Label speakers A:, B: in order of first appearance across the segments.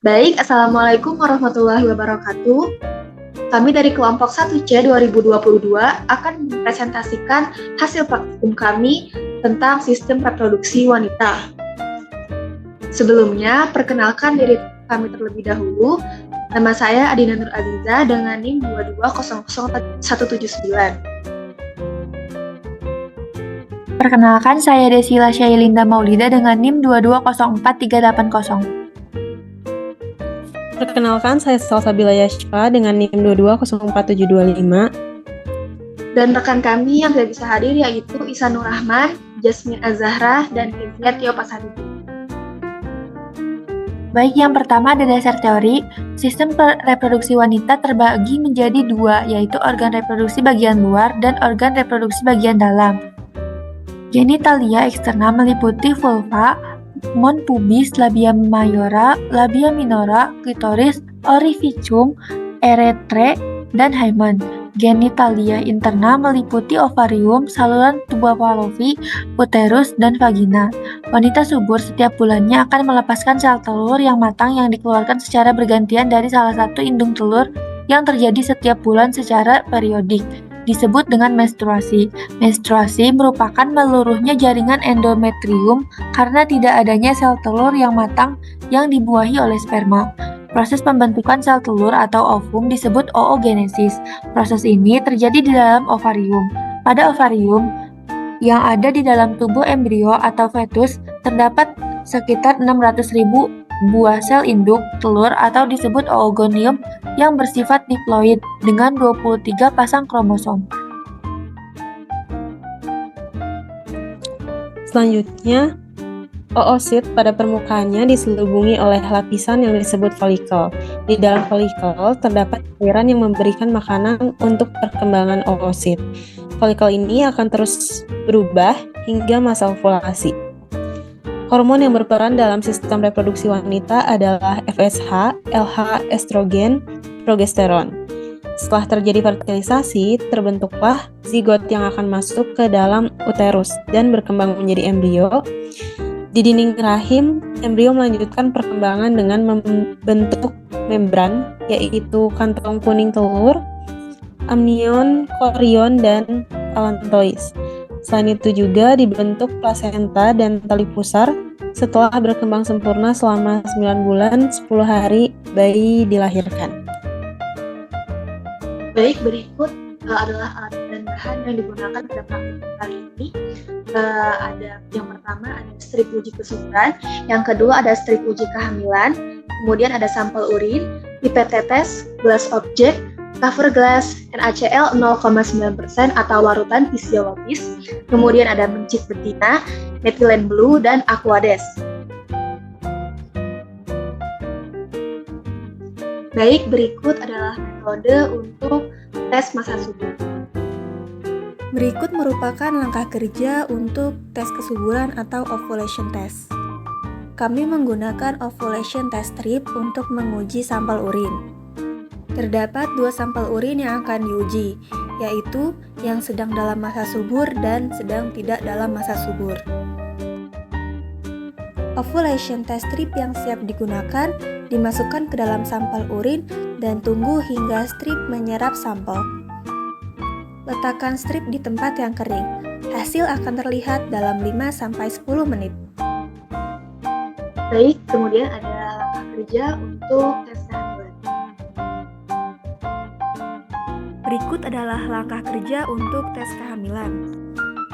A: Baik, Assalamualaikum warahmatullahi wabarakatuh. Kami dari kelompok 1C 2022 akan mempresentasikan hasil praktikum kami tentang sistem reproduksi wanita. Sebelumnya, perkenalkan diri kami terlebih dahulu. Nama saya Adina Nur Aziza dengan NIM 2200179.
B: Perkenalkan, saya Desila Syailinda Maulida dengan NIM 2204380.
C: Perkenalkan, saya Salsabila Yashfa dengan NIM 2204725.
A: Dan rekan kami yang tidak bisa hadir yaitu Isanur Rahman, Jasmine Azahra, dan Hifzia Tio Pasaribu.
B: Baik, yang pertama ada dasar teori. Sistem reproduksi wanita terbagi menjadi dua, yaitu organ reproduksi bagian luar dan organ reproduksi bagian dalam. Genitalia eksterna meliputi vulva, mon pubis, labia mayora, labia minora, klitoris, orificium, eretre, dan hymen. Genitalia interna meliputi ovarium, saluran tuba Fallopi, uterus, dan vagina. Wanita subur setiap bulannya akan melepaskan sel telur yang matang yang dikeluarkan secara bergantian dari salah satu indung telur yang terjadi setiap bulan secara periodik. Disebut dengan menstruasi. Menstruasi merupakan meluruhnya jaringan endometrium karena tidak adanya sel telur yang matang yang dibuahi oleh sperma. Proses pembentukan sel telur atau ovum disebut oogenesis. Proses ini terjadi di dalam ovarium. Pada ovarium yang ada di dalam tubuh embrio atau fetus terdapat sekitar 600.000 buah sel induk telur atau disebut oogonium yang bersifat diploid dengan 23 pasang kromosom.
C: Selanjutnya, oosit pada permukaannya diselubungi oleh lapisan yang disebut folikel. Di dalam folikel terdapat cairan yang memberikan makanan untuk perkembangan oosit. Folikel ini akan terus berubah hingga masa ovulasi. Hormon yang berperan dalam sistem reproduksi wanita adalah FSH, LH, estrogen, progesteron. Setelah terjadi fertilisasi, terbentuklah zigot yang akan masuk ke dalam uterus dan berkembang menjadi embrio. Di dinding rahim, embrio melanjutkan perkembangan dengan membentuk membran, yaitu kantong kuning telur, amnion, korion, dan allantois. Selain itu juga dibentuk plasenta dan tali pusar. Setelah berkembang sempurna selama 9 bulan, 10 hari bayi dilahirkan.
A: Baik, berikut adalah alat dan bahan yang digunakan pada praktikum kali ini. Ada yang pertama ada strip uji kesuburan, yang kedua ada strip uji kehamilan, kemudian ada sampel urin, pipet tetes, gelas objek, cover glass, NaCl 0,9% atau larutan fisiologis, kemudian ada mencit betina, methylene blue, dan aquades. Baik, berikut adalah metode untuk tes masa subur.
D: Berikut merupakan langkah kerja untuk tes kesuburan atau ovulation test. Kami menggunakan ovulation test strip untuk menguji sampel urin. Terdapat 2 sampel urin yang akan diuji, yaitu yang sedang dalam masa subur dan sedang tidak dalam masa subur. Ovulation test strip yang siap digunakan dimasukkan ke dalam sampel urin dan tunggu hingga strip menyerap sampel. Letakkan strip di tempat yang kering. Hasil akan terlihat dalam 5-10 menit.
A: Baik, kemudian ada langkah kerja untuk tes kehamilan.
D: Berikut adalah langkah kerja untuk tes kehamilan.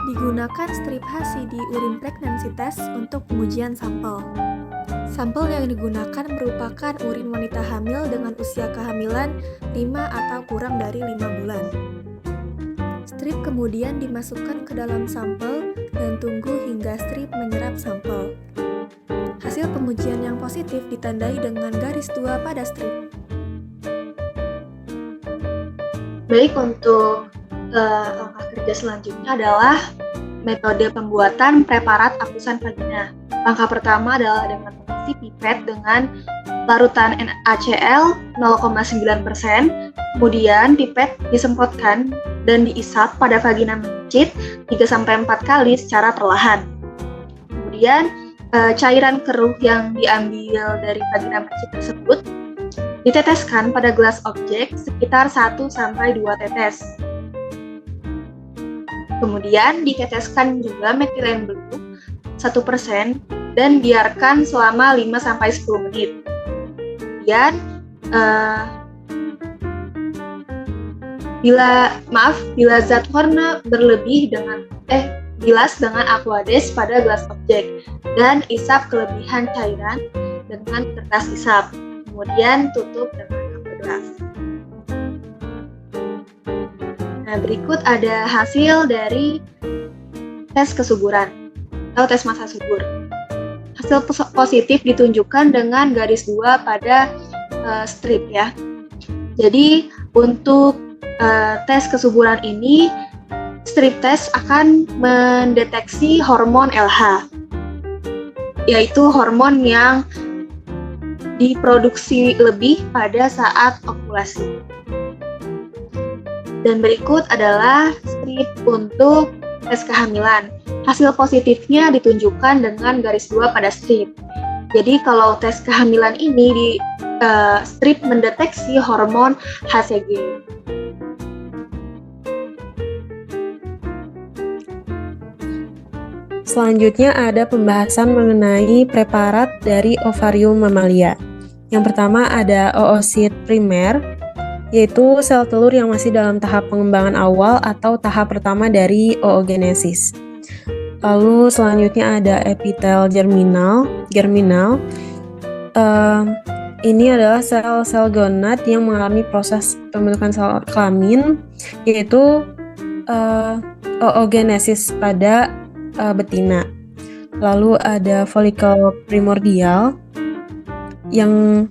D: Digunakan strip HCD urin pregnancy test untuk pengujian sampel. Sampel yang digunakan merupakan urin wanita hamil dengan usia kehamilan 5 atau kurang dari 5 bulan. Strip kemudian dimasukkan ke dalam sampel dan tunggu hingga strip menyerap sampel. Hasil pengujian yang positif ditandai dengan garis 2 pada strip.
A: Baik, untuk langkah kerja selanjutnya adalah metode pembuatan preparat apusan vagina. Langkah pertama adalah dengan mengisi pipet dengan larutan NaCl 0,9%. Kemudian pipet disemprotkan dan diisap pada vagina mencit 3-4 kali secara perlahan. Kemudian cairan keruh yang diambil dari vagina maci tersebut diteteskan pada gelas objek sekitar 1-2 tetes. Kemudian diteteskan juga metilen blue 1% dan biarkan selama 5-10 menit. Kemudian bila zat warna berlebih bilas dengan aquades pada gelas objek dan isap kelebihan cairan dengan kertas isap. Kemudian tutup dengan gelas. Nah, berikut ada hasil dari tes kesuburan atau tes massa subur. Hasil positif ditunjukkan dengan garis 2 pada strip ya. Jadi untuk tes kesuburan ini, strip test akan mendeteksi hormon LH, yaitu hormon yang diproduksi lebih pada saat ovulasi. Dan berikut adalah strip untuk tes kehamilan. Hasil positifnya ditunjukkan dengan garis 2 pada strip. Jadi kalau tes kehamilan ini di strip mendeteksi hormon HCG.
C: Selanjutnya ada pembahasan mengenai preparat dari ovarium mamalia. Yang pertama ada oosit primer, yaitu sel telur yang masih dalam tahap pengembangan awal atau tahap pertama dari oogenesis. Lalu selanjutnya ada epitel germinal. Ini adalah sel-sel gonad yang mengalami proses pembentukan sel kelamin, yaitu oogenesis pada betina. Lalu ada folikel primordial yang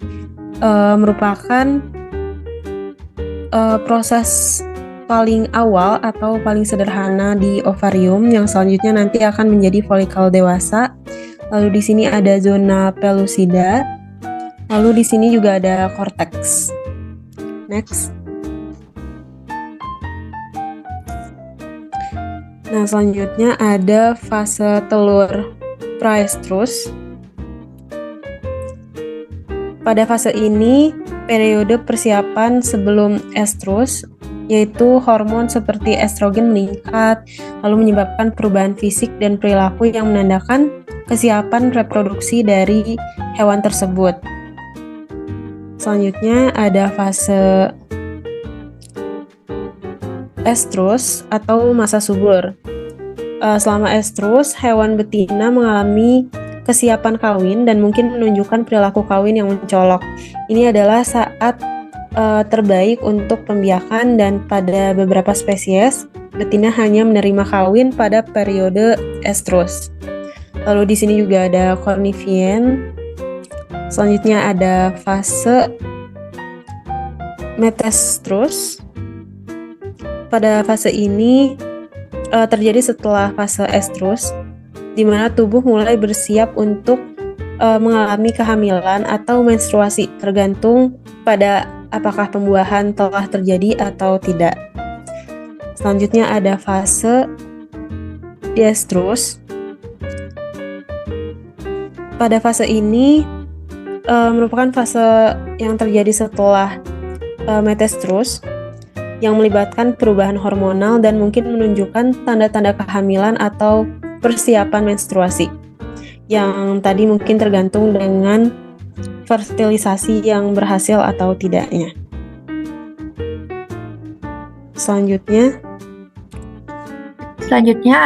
C: merupakan proses paling awal atau paling sederhana di ovarium yang selanjutnya nanti akan menjadi folikel dewasa. Lalu di sini ada zona pellucida. Lalu di sini juga ada cortex. Next. Nah, selanjutnya ada fase telur praestrus. Pada fase ini, periode persiapan sebelum estrus, yaitu hormon seperti estrogen meningkat, lalu menyebabkan perubahan fisik dan perilaku yang menandakan kesiapan reproduksi dari hewan tersebut. Selanjutnya ada fase estrus atau masa subur. Selama estrus, hewan betina mengalami kesiapan kawin dan mungkin menunjukkan perilaku kawin yang mencolok. Ini adalah saat terbaik untuk pembiakan dan pada beberapa spesies, betina hanya menerima kawin pada periode estrus. Lalu di sini juga ada cornivien. Selanjutnya ada fase metastrus. Pada fase ini terjadi setelah fase estrus, di mana tubuh mulai bersiap untuk mengalami kehamilan atau menstruasi, tergantung pada apakah pembuahan telah terjadi atau tidak. Selanjutnya ada fase diestrus. Pada fase ini merupakan fase yang terjadi setelah metastrus, yang melibatkan perubahan hormonal dan mungkin menunjukkan tanda-tanda kehamilan atau persiapan menstruasi, yang tadi mungkin tergantung dengan fertilisasi yang berhasil atau tidaknya. Selanjutnya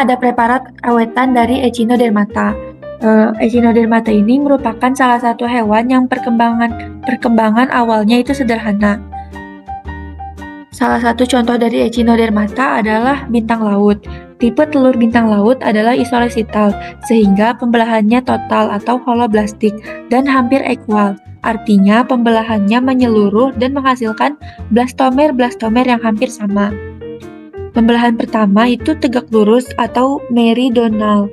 B: ada preparat awetan dari Echinodermata. Echinodermata ini merupakan salah satu hewan yang perkembangan awalnya itu sederhana. Salah satu contoh dari Echinodermata adalah bintang laut. Tipe telur bintang laut adalah isolesital, sehingga pembelahannya total atau holoblastik dan hampir equal. Artinya pembelahannya menyeluruh dan menghasilkan blastomer yang hampir sama. Pembelahan pertama itu tegak lurus atau meridional,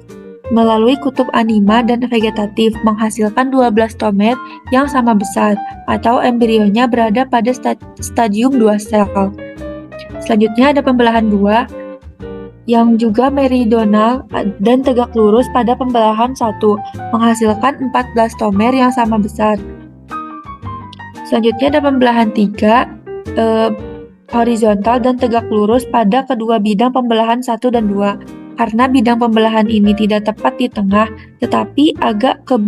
B: melalui kutub anima dan vegetatif, menghasilkan 2 blastomer yang sama besar, atau embrionya berada pada stadium 2 sel. Selanjutnya ada pembelahan 2, yang juga meridional dan tegak lurus pada pembelahan 1, menghasilkan 14 blastomer yang sama besar. Selanjutnya ada pembelahan 3, horizontal dan tegak lurus pada kedua bidang pembelahan 1 dan 2. Karena bidang pembelahan ini tidak tepat di tengah, tetapi agak ke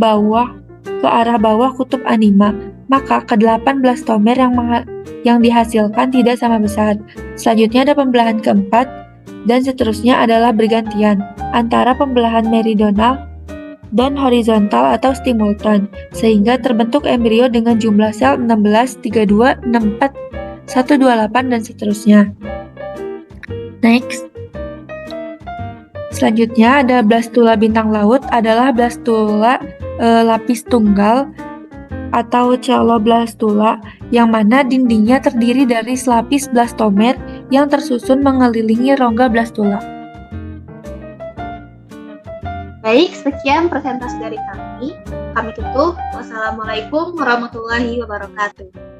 B: arah bawah kutub anima, maka ke-8 blastomer yang dihasilkan tidak sama besar. Selanjutnya ada pembelahan keempat, dan seterusnya adalah bergantian antara pembelahan meridional dan horizontal atau simultan, sehingga terbentuk embrio dengan jumlah sel 16, 32, 64, 128, dan seterusnya. Next. Selanjutnya ada blastula bintang laut adalah blastula lapis tunggal atau celloblastula, yang mana dindingnya terdiri dari selapis blastomer yang tersusun mengelilingi rongga blastula.
A: Baik, sekian presentasi dari kami. Kami tutup. Wassalamualaikum warahmatullahi wabarakatuh.